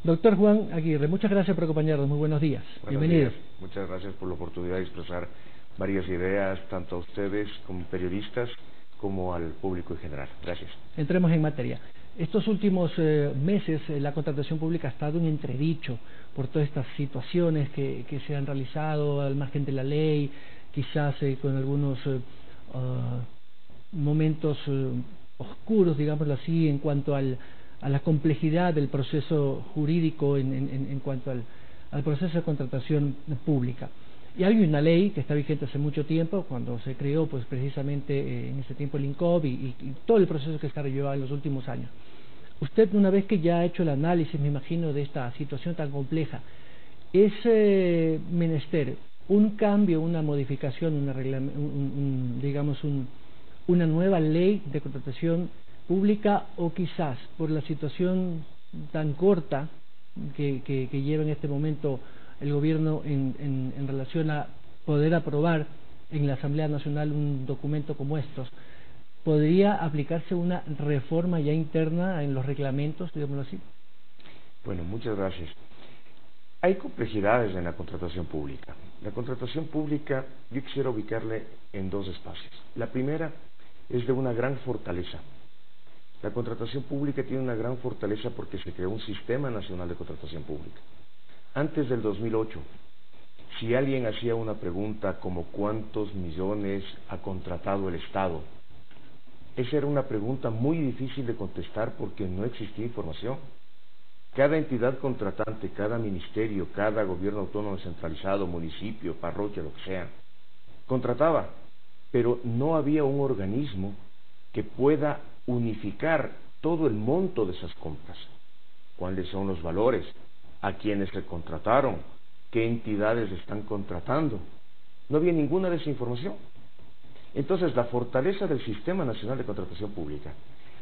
Doctor Juan Aguirre, muchas gracias por acompañarnos. Muy buenos días. Buenos Bienvenido. días. Muchas gracias por la oportunidad de expresar varias ideas, tanto a ustedes como periodistas, como al público en general. Gracias. Entremos en materia. Estos últimos meses la contratación pública ha estado en entredicho por todas estas situaciones que se han realizado al margen de la ley, quizás con algunos momentos oscuros, digámoslo así, en cuanto a la complejidad del proceso jurídico en cuanto al proceso de contratación pública. Y hay una ley que está vigente hace mucho tiempo, cuando se creó pues precisamente en ese tiempo el INCOB y todo el proceso que se ha llevado en los últimos años. Usted, una vez que ya ha hecho el análisis, me imagino, de esta situación tan compleja, ¿es menester un cambio, una modificación, una nueva ley de contratación pública, o quizás por la situación tan corta que lleva en este momento el gobierno en relación a poder aprobar en la Asamblea Nacional un documento como estos, podría aplicarse una reforma ya interna en los reglamentos, digámoslo así? Bueno, muchas gracias. Hay complejidades en la contratación pública. La contratación pública yo quisiera ubicarle en dos espacios. La primera es de una gran fortaleza. La contratación pública tiene una gran fortaleza porque se creó un sistema nacional de contratación pública. Antes del 2008, si alguien hacía una pregunta como ¿cuántos millones ha contratado el Estado?, esa era una pregunta muy difícil de contestar porque no existía información. Cada entidad contratante, cada ministerio, cada gobierno autónomo descentralizado, municipio, parroquia, lo que sea, contrataba, pero no había un organismo que pueda unificar todo el monto de esas compras. ¿Cuáles son los valores? ¿A quiénes se contrataron? ¿Qué entidades están contratando? No había ninguna de esa información. Entonces, la fortaleza del Sistema Nacional de Contratación Pública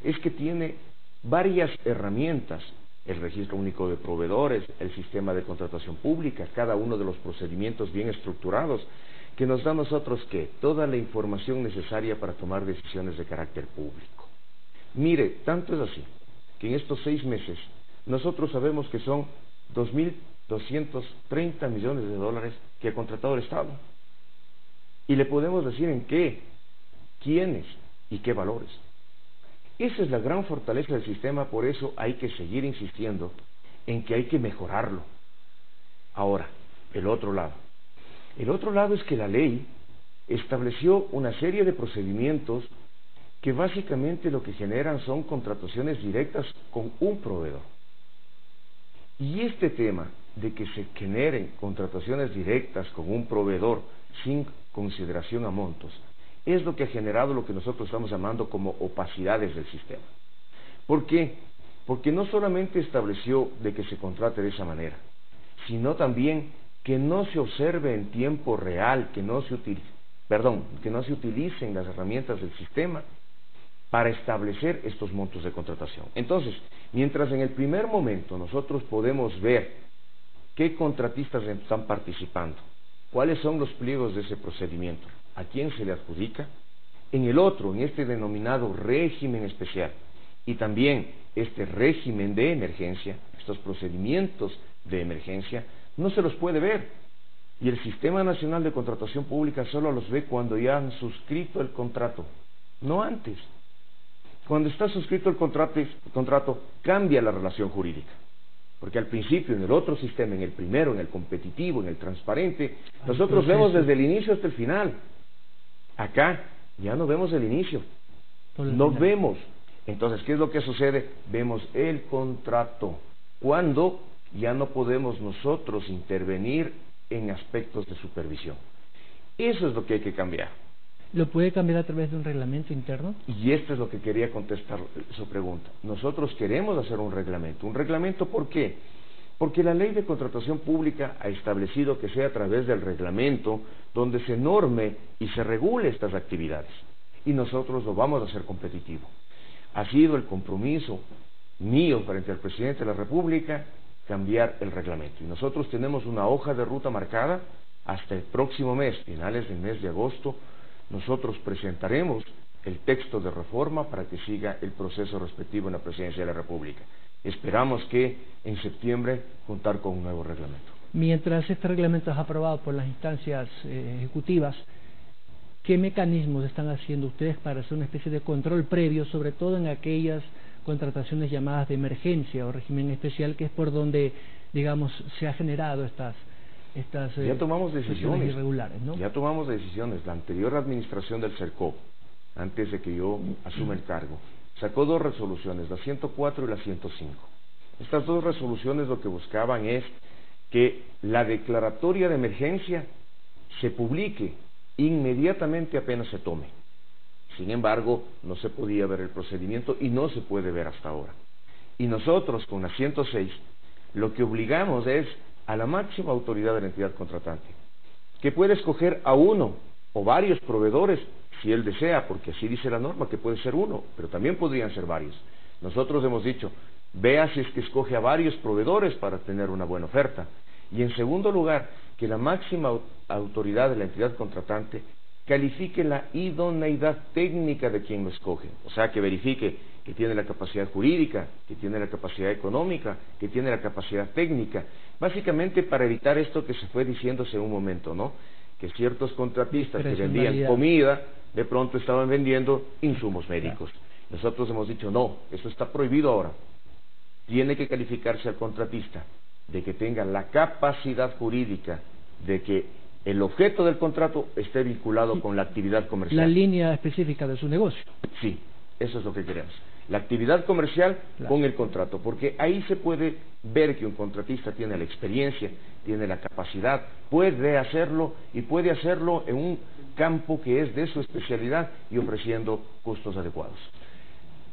es que tiene varias herramientas: el Registro Único de Proveedores, el Sistema de Contratación Pública, cada uno de los procedimientos bien estructurados, que nos da a nosotros, ¿qué?, toda la información necesaria para tomar decisiones de carácter público. Mire, tanto es así, que en estos 6 meses, nosotros sabemos que son 2.230 millones de dólares que ha contratado el Estado. Y le podemos decir en qué, quiénes y qué valores. Esa es la gran fortaleza del sistema, por eso hay que seguir insistiendo en que hay que mejorarlo. Ahora, el otro lado. El otro lado es que la ley estableció una serie de procedimientos que básicamente lo que generan son contrataciones directas con un proveedor. Y este tema de que se generen contrataciones directas con un proveedor sin consideración a montos es lo que ha generado lo que nosotros estamos llamando como opacidades del sistema. ¿Por qué? Porque no solamente estableció de que se contrate de esa manera, sino también que no se observe en tiempo real, que no se utilicen las herramientas del sistema para establecer estos montos de contratación. Entonces, mientras en el primer momento nosotros podemos ver qué contratistas están participando, cuáles son los pliegos de ese procedimiento, a quién se le adjudica, en el otro, en este denominado régimen especial, y también este régimen de emergencia, estos procedimientos de emergencia, no se los puede ver. Y el Sistema Nacional de Contratación Pública solo los ve cuando ya han suscrito el contrato, no antes. Cuando está suscrito el contrato, cambia la relación jurídica. Porque al principio, en el otro sistema, en el primero, en el competitivo, en el transparente, nosotros vemos desde el inicio hasta el final. Acá ya no vemos el inicio, no vemos. Entonces, ¿qué es lo que sucede? Vemos el contrato, cuando ya no podemos nosotros intervenir en aspectos de supervisión. Eso es lo que hay que cambiar. ¿Lo puede cambiar a través de un reglamento interno? Y esto es lo que quería contestar su pregunta. Nosotros queremos hacer un reglamento. ¿Un reglamento por qué? Porque la Ley de Contratación Pública ha establecido que sea a través del reglamento donde se norme y se regule estas actividades. Y nosotros lo vamos a hacer competitivo. Ha sido el compromiso mío frente al Presidente de la República cambiar el reglamento. Y nosotros tenemos una hoja de ruta marcada hasta el próximo mes, finales del mes de agosto. Nosotros presentaremos el texto de reforma para que siga el proceso respectivo en la Presidencia de la República. Esperamos que en septiembre contar con un nuevo reglamento. Mientras este reglamento es aprobado por las instancias ejecutivas, ¿qué mecanismos están haciendo ustedes para hacer una especie de control previo, sobre todo en aquellas contrataciones llamadas de emergencia o régimen especial, que es por donde, digamos, se ha generado estas ya tomamos decisiones irregulares, ¿no? Ya tomamos decisiones. La anterior administración del CERCOP, antes de que yo asuma el cargo, sacó 2 resoluciones, la 104 y la 105. Estas 2 resoluciones lo que buscaban es que la declaratoria de emergencia se publique inmediatamente apenas se tome. Sin embargo, no se podía ver el procedimiento y no se puede ver hasta ahora. Y nosotros, con la 106, lo que obligamos es a la máxima autoridad de la entidad contratante, que puede escoger a uno o varios proveedores si él desea, porque así dice la norma, que puede ser uno, pero también podrían ser varios. Nosotros hemos dicho, vea si es que escoge a varios proveedores para tener una buena oferta. Y en segundo lugar, que la máxima autoridad de la entidad contratante califique la idoneidad técnica de quien lo escoge, o sea, que verifique que tiene la capacidad jurídica, que tiene la capacidad económica, que tiene la capacidad técnica, básicamente para evitar esto que se fue diciéndose en un momento, ¿no? Que ciertos contratistas que vendían comida, de pronto estaban vendiendo insumos médicos. Nosotros hemos dicho, no, eso está prohibido ahora. Tiene que calificarse al contratista de que tenga la capacidad jurídica, de que el objeto del contrato esté vinculado con la actividad comercial. La línea específica de su negocio. Sí, eso es lo que queremos. La actividad comercial con el contrato, porque ahí se puede ver que un contratista tiene la experiencia, tiene la capacidad, puede hacerlo y puede hacerlo en un campo que es de su especialidad y ofreciendo costos adecuados.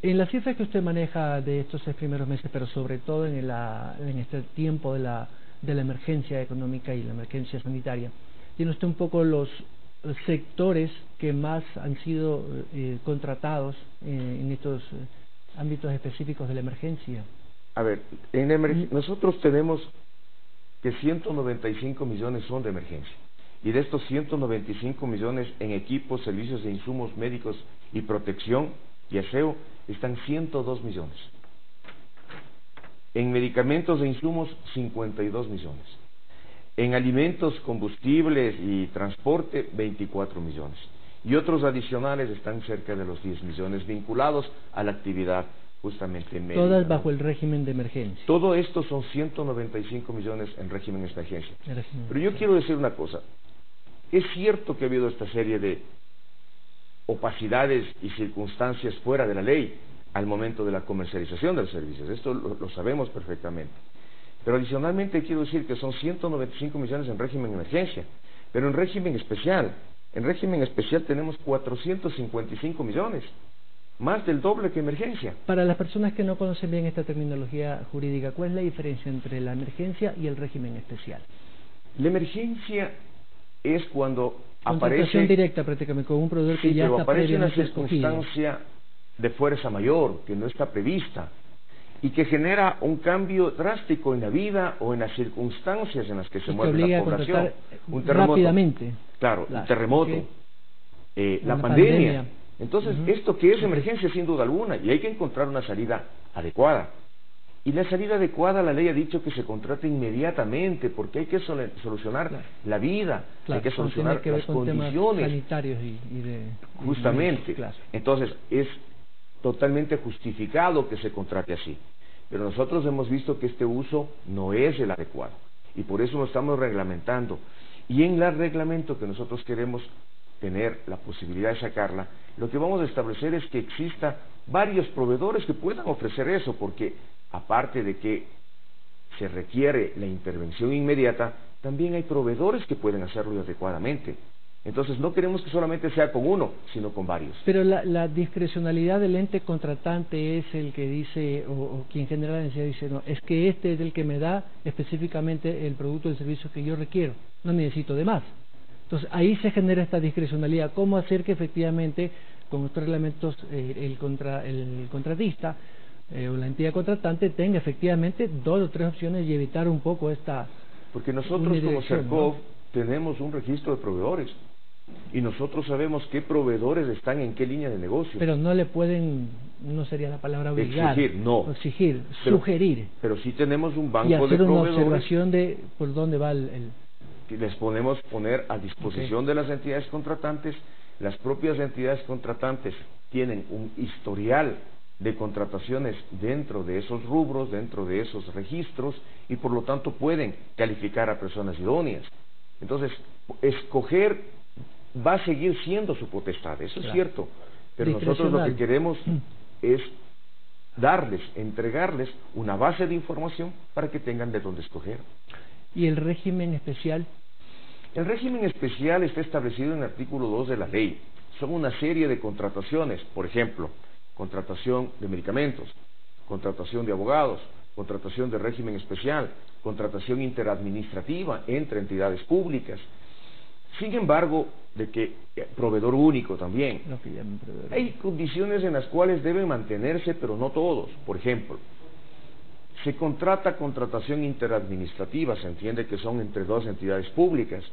En las cifras que usted maneja de estos 6 primeros meses, pero sobre todo en este tiempo de la emergencia económica y la emergencia sanitaria, tiene usted un poco los sectores que más han sido contratados en estos ámbitos específicos de la emergencia. A ver, nosotros tenemos que 195 millones son de emergencia, y de estos 195 millones en equipos, servicios e insumos médicos y protección y aseo están 102 millones. En medicamentos e insumos, 52 millones. En alimentos, combustibles y transporte, 24 millones. Y otros adicionales están cerca de los 10 millones vinculados a la actividad justamente médica. Todas bajo el régimen de emergencia. Todo esto son 195 millones en régimen de emergencia. Pero yo quiero decir una cosa. Es cierto que ha habido esta serie de opacidades y circunstancias fuera de la ley al momento de la comercialización de los servicios. Esto lo sabemos perfectamente. Pero adicionalmente quiero decir que son 195 millones en régimen de emergencia, pero en régimen especial tenemos 455 millones, más del doble que emergencia. Para las personas que no conocen bien esta terminología jurídica, ¿cuál es la diferencia entre la emergencia y el régimen especial? La emergencia es cuando contratación directa prácticamente con un proveedor que ya pero está aparece una previamente escogido. Circunstancia de fuerza mayor que no está prevista y que genera un cambio drástico en la vida o en las circunstancias en las que se mueve la población. Un terremoto, rápidamente. Claro, un terremoto, la pandemia. Entonces, esto que es emergencia sin duda alguna, y hay que encontrar una salida adecuada. Y la salida adecuada, la ley ha dicho que se contrate inmediatamente, porque hay que solucionar la vida, hay que solucionar las condiciones sanitarios y de justamente. Entonces, es totalmente justificado que se contrate así. Pero nosotros hemos visto que este uso no es el adecuado, y por eso lo estamos reglamentando. Y en el reglamento que nosotros queremos tener la posibilidad de sacarla, lo que vamos a establecer es que exista varios proveedores que puedan ofrecer eso, porque aparte de que se requiere la intervención inmediata, también hay proveedores que pueden hacerlo adecuadamente. Entonces no queremos que solamente sea con uno, sino con varios. Pero la discrecionalidad del ente contratante es el que dice, o quien genera la necesidad dice, no, es que este es el que me da específicamente el producto o el servicio que yo requiero, no necesito de más. Entonces ahí se genera esta discrecionalidad. ¿Cómo hacer que efectivamente con estos reglamentos el contratista o la entidad contratante tenga efectivamente 2 o 3 opciones y evitar un poco esta... Porque nosotros como CERCOP tenemos un registro de proveedores y nosotros sabemos qué proveedores están en qué línea de negocio. Pero no le pueden, no sería la palabra obligar, exigir, no. Exigir, sugerir. Pero sí tenemos un banco y hacer de una proveedores observación de por dónde va que les podemos poner a disposición de las entidades contratantes. Las propias entidades contratantes tienen un historial de contrataciones dentro de esos rubros, dentro de esos registros, y por lo tanto pueden calificar a personas idóneas. Entonces, escoger va a seguir siendo su potestad, eso es cierto, pero nosotros lo que queremos es darles, entregarles una base de información para que tengan de dónde escoger. ¿Y el régimen especial? El régimen especial está establecido en el artículo 2 de la ley. Son una serie de contrataciones, por ejemplo, contratación de medicamentos, contratación de abogados, contratación de régimen especial, contratación interadministrativa entre entidades públicas. Sin embargo, de que proveedor único también. Hay condiciones en las cuales deben mantenerse, pero no todos. Por ejemplo, se contrata contratación interadministrativa, se entiende que son entre dos entidades públicas.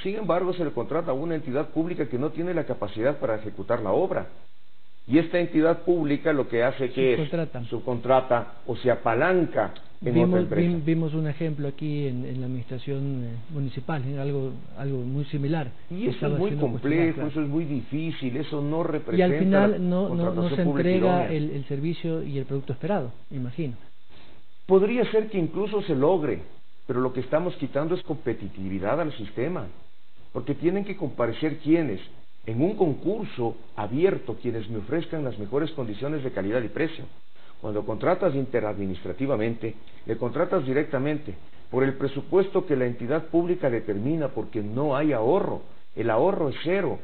Sin embargo, se le contrata a una entidad pública que no tiene la capacidad para ejecutar la obra. Y esta entidad pública lo que hace que es subcontrata o se apalanca en otra empresa. Vimos un ejemplo aquí en la administración municipal, algo muy similar. Y eso es muy complejo, eso es muy difícil, eso no representa. Y al final no se entrega el servicio y el producto esperado, imagino. Podría ser que incluso se logre, pero lo que estamos quitando es competitividad al sistema, porque tienen que comparecer quienes en un concurso abierto, quienes me ofrezcan las mejores condiciones de calidad y precio. Cuando contratas interadministrativamente, le contratas directamente por el presupuesto que la entidad pública determina, porque no hay ahorro, el ahorro es cero,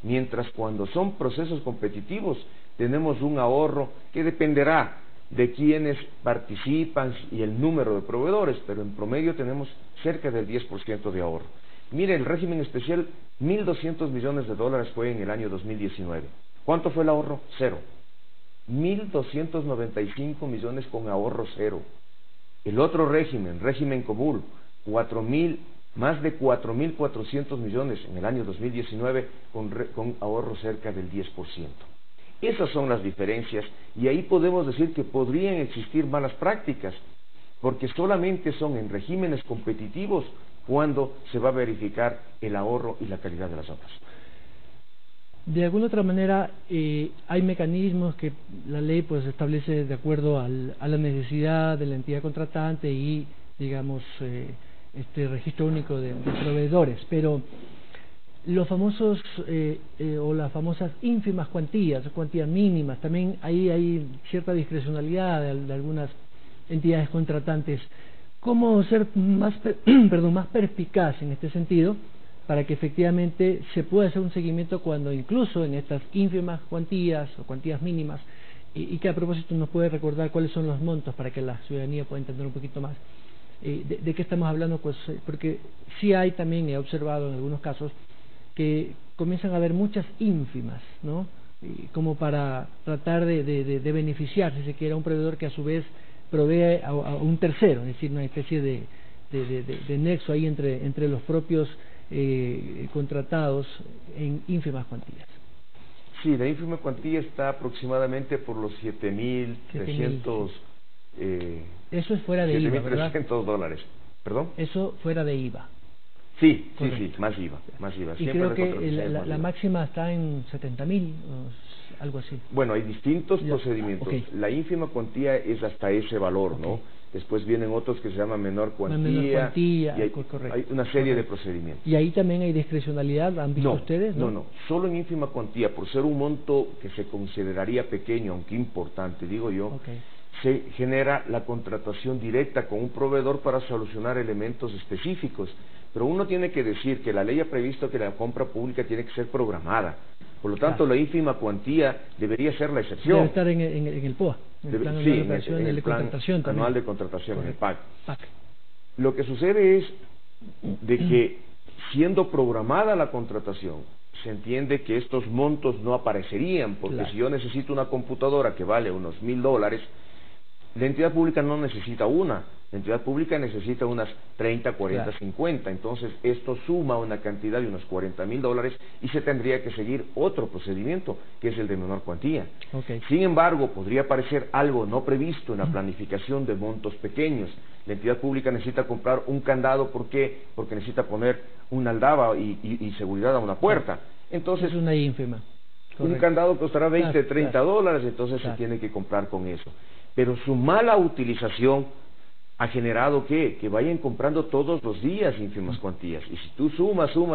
mientras cuando son procesos competitivos tenemos un ahorro que dependerá de quienes participan y el número de proveedores, pero en promedio tenemos cerca del 10% de ahorro. Mire, el régimen especial, $1.200 millones fue en el año 2019. ¿Cuánto fue el ahorro? Cero. 1.295 millones con ahorro cero. El otro régimen común, más de 4.400 millones en el año 2019 con ahorro cerca del 10%. Esas son las diferencias, y ahí podemos decir que podrían existir malas prácticas, porque solamente son en regímenes competitivos cuando se va a verificar el ahorro y la calidad de las obras. De alguna otra manera, hay mecanismos que la ley pues establece de acuerdo a la necesidad de la entidad contratante y, digamos, este registro único de proveedores, pero los famosos o las famosas ínfimas cuantías mínimas, también ahí hay cierta discrecionalidad de algunas entidades contratantes. ¿Cómo ser más perspicaz en este sentido para que efectivamente se pueda hacer un seguimiento cuando incluso en estas ínfimas cuantías o cuantías mínimas, y que a propósito nos puede recordar cuáles son los montos para que la ciudadanía pueda entender un poquito más de qué estamos hablando? Pues porque sí hay también, he observado en algunos casos que comienzan a haber muchas ínfimas, ¿no? Como para tratar de beneficiar, si se quiere, a un proveedor que a su vez provee a un tercero, es decir, una especie de nexo ahí entre los propios contratados en ínfimas cuantías. Sí, la ínfima cuantía está aproximadamente por los 7.300 eso es fuera de IVA, ¿verdad? $7.300. ¿Perdón? Eso fuera de IVA. Sí, más IVA. Y creo que la máxima está en 70.000, algo así. Bueno, hay distintos procedimientos. Okay. La ínfima cuantía es hasta ese valor, okay, ¿no? Después vienen otros que se llaman menor cuantía, y hay una serie de procedimientos. ¿Y ahí también hay discrecionalidad? ¿Han visto ustedes? No, solo en ínfima cuantía, por ser un monto que se consideraría pequeño, aunque importante, digo yo, okay, se genera la contratación directa con un proveedor para solucionar elementos específicos. Pero uno tiene que decir que la ley ha previsto que la compra pública tiene que ser programada. Por lo tanto, la ínfima cuantía debería ser la excepción. Debe estar en el POA, en el plan anual de operación, en el plan contratación también. Anual de contratación, en el PAC. Lo que sucede es de que, siendo programada la contratación, se entiende que estos montos no aparecerían, porque si yo necesito una computadora que vale unos $1.000, la entidad pública no necesita una, La entidad pública necesita unas 30, 40, Claro. 50. Entonces, esto suma una cantidad de unos $40.000 y se tendría que seguir otro procedimiento, que es el de menor cuantía. Ok. Sin embargo, podría parecer algo no previsto en la planificación de montos pequeños. La entidad pública necesita comprar un candado, ¿por qué? Porque necesita poner una aldaba y seguridad a una puerta. Entonces, Es una ínfima. un Correcto. candado costará 20, Claro, 30 claro. dólares, entonces Claro. se tiene que comprar con eso. Pero su mala utilización ha generado que vayan comprando todos los días ínfimas cuantías. Y si tú sumas Claro.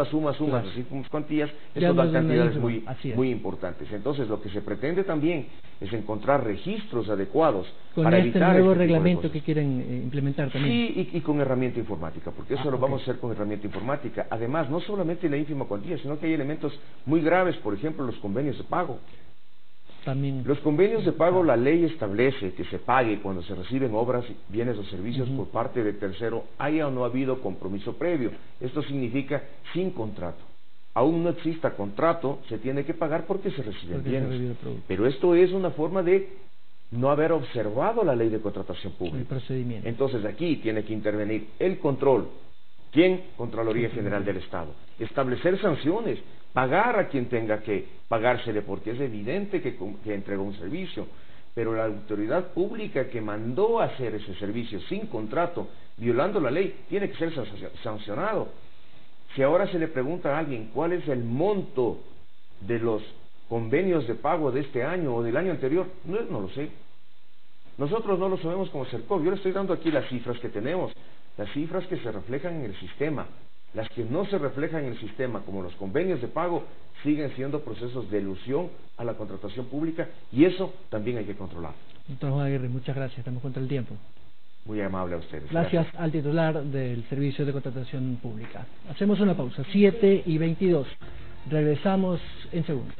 las ínfimas cuantías, Ya eso no dan es una cantidades ínfima, así es. muy importantes. Entonces, lo que se pretende también es encontrar registros adecuados Con para este evitar nuevo este tipo de reglamento cosas. que quieren implementar también. Sí, y con herramienta informática, porque eso lo ok. vamos a hacer con herramienta informática. Además, no solamente la ínfima cuantía, sino que hay elementos muy graves, por ejemplo, los convenios de pago. También. Los convenios de pago, la ley establece que se pague cuando se reciben obras, bienes o servicios por parte de tercero, haya o no habido compromiso previo. Esto significa sin contrato. Aún no exista contrato, se tiene que pagar porque se reciben Porque se bienes. recibe el producto. Pero esto es una forma de no haber observado la ley de contratación pública. El procedimiento. Entonces aquí tiene que intervenir el control. ¿Quién? Contraloría General del Estado. Establecer sanciones, pagar a quien tenga que pagársele, porque es evidente que entregó un servicio, pero la autoridad pública que mandó a hacer ese servicio sin contrato, violando la ley, tiene que ser sancionado. Si ahora se le pregunta a alguien cuál es el monto de los convenios de pago de este año o del año anterior, no lo sé. Nosotros no lo sabemos como CERCOV. Yo le estoy dando aquí las cifras que tenemos, las cifras que se reflejan en el sistema. Las que no se reflejan en el sistema, como los convenios de pago, siguen siendo procesos de elusión a la contratación pública, y eso también hay que controlar. Doctor Juan Aguirre, muchas gracias. Estamos contra el tiempo. Muy amable a ustedes. Gracias al titular del Servicio de Contratación Pública. Hacemos una pausa, 7:22. Regresamos en segundos.